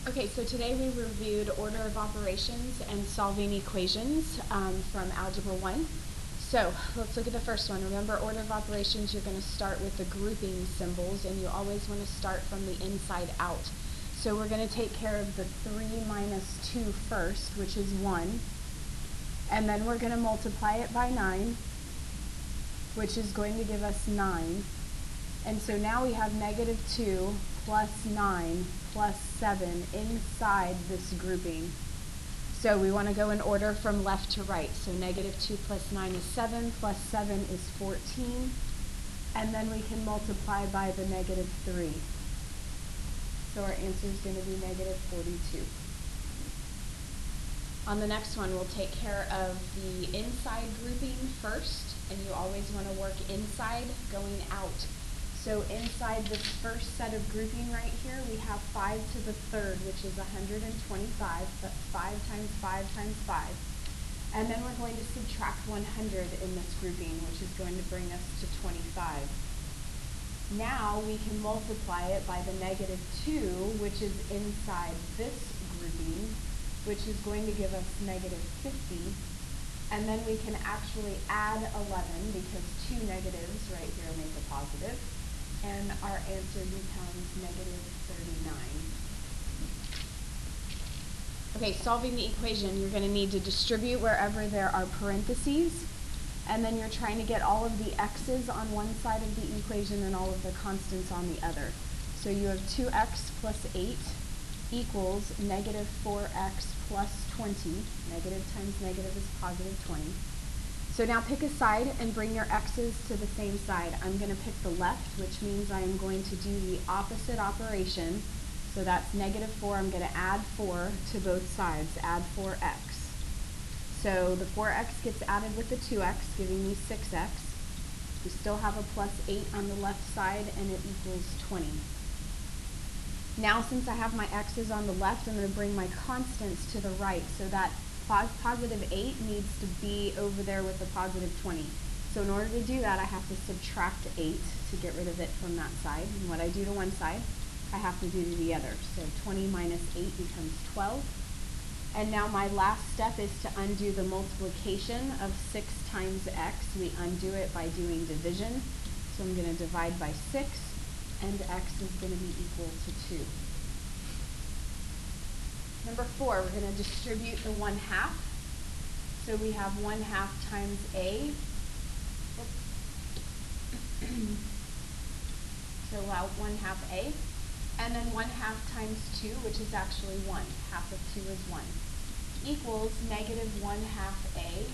Okay, so today we reviewed order of operations and solving equations from Algebra 1. So let's look at the first one. Remember, order of operations, you're going to start with the grouping symbols, and you always want to start from the inside out. So we're going to take care of the 3 minus 2 first, which is 1. And then we're going to multiply it by 9, which is going to give us 9. And so now we have negative 2 plus 9 plus 7 inside this grouping. So we want to go in order from left to right. So negative 2 plus 9 is 7, plus 7 is 14. And then we can multiply by the negative 3. So our answer is going to be negative 42. On the next one, we'll take care of the inside grouping first, and you always want to work inside going out. So inside this first set of grouping right here, we have 5 to the third, which is 125. That's 5 times 5 times 5. And then we're going to subtract 100 in this grouping, which is going to bring us to 25. Now we can multiply it by the negative 2, which is inside this grouping, which is going to give us negative 50. And then we can actually add 11, because 2 negatives right here make a positive. And our answer becomes negative 39. Okay, solving the equation, you're going to need to distribute wherever there are parentheses, and then you're trying to get all of the x's on one side of the equation and all of the constants on the other. So you have 2x plus 8 equals negative 4x plus 20. Negative times negative is positive 20. So now pick a side and bring your x's to the same side. I'm going to pick the left, which means I am going to do the opposite operation. So that's negative 4. I'm going to add 4 to both sides. Add 4x. So the 4x gets added with the 2x, giving me 6x. We still have a plus 8 on the left side, and it equals 20. Now, since I have my x's on the left, I'm going to bring my constants to the right. So that positive 8 needs to be over there with the positive 20. So in order to do that, I have to subtract 8 to get rid of it from that side. And what I do to one side, I have to do to the other. So 20 minus 8 becomes 12. And now my last step is to undo the multiplication of 6 times x. We undo it by doing division. So I'm going to divide by 6, and x is going to be equal to 2. Number 4, we're going to distribute the 1/2. So we have 1/2 times a. So 1/2 a. And then 1/2 times 2, which is actually 1. Half of 2 is 1. Equals negative 1/2 a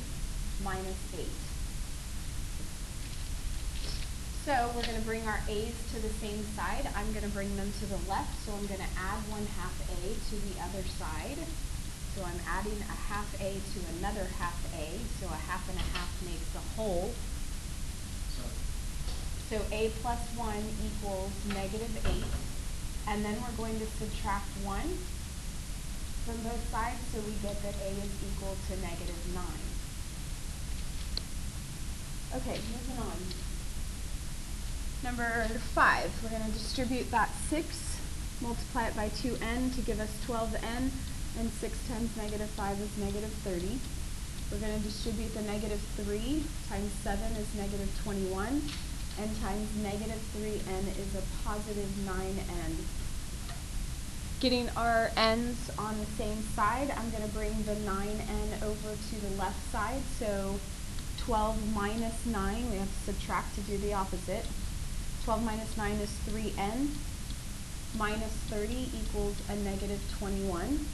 minus 8. So we're going to bring our a's to the same side. I'm going to bring them to the left, so I'm going to add 1/2 a to the other side. So I'm adding a 1/2 a to another 1/2 a, so a 1/2 and a 1/2 makes a whole. So a plus 1 equals negative 8. And then we're going to subtract 1 from both sides, so we get that a is equal to negative 9. Okay, moving on. Number 5, we're going to distribute that 6, multiply it by 2n to give us 12n, and 6 times negative 5 is negative 30. We're going to distribute the negative 3 times 7 is negative 21, and times negative 3n is a positive 9n. Getting our n's on the same side, I'm going to bring the 9n over to the left side, so 12 minus 9, we have to subtract to do the opposite. 12 minus 9 is 3n, minus 30 equals a negative 21.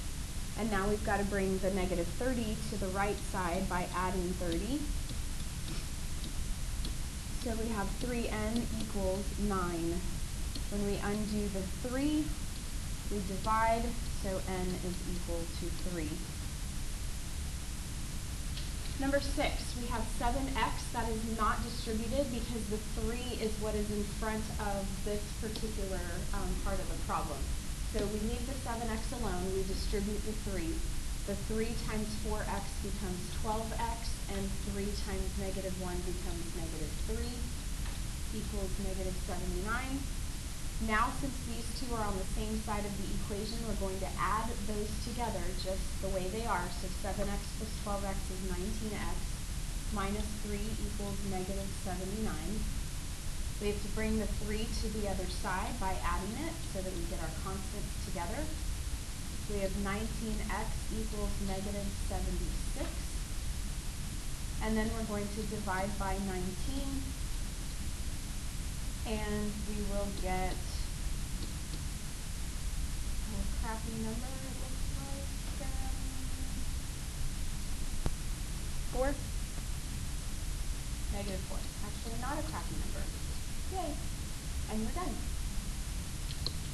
And now we've got to bring the negative 30 to the right side by adding 30. So we have 3n equals 9. When we undo the 3, we divide, so n is equal to 3. Number 6, we have 7x that is not distributed because the 3 is what is in front of this particular part of the problem. So we leave the 7x alone, we distribute the 3. The 3 times 4x becomes 12x, and 3 times negative 1 becomes negative 3, equals negative 79. Now, since these two are on the same side of the equation, we're going to add those together just the way they are. So 7x plus 12x is 19x, minus 3 equals negative 79. We have to bring the 3 to the other side by adding it so that we get our constants together. We have 19x equals negative 76. And then we're going to divide by 19. And we will get a crappy number, it looks like, 4. Negative 4. Actually, not a crappy number. Yay. And we're done.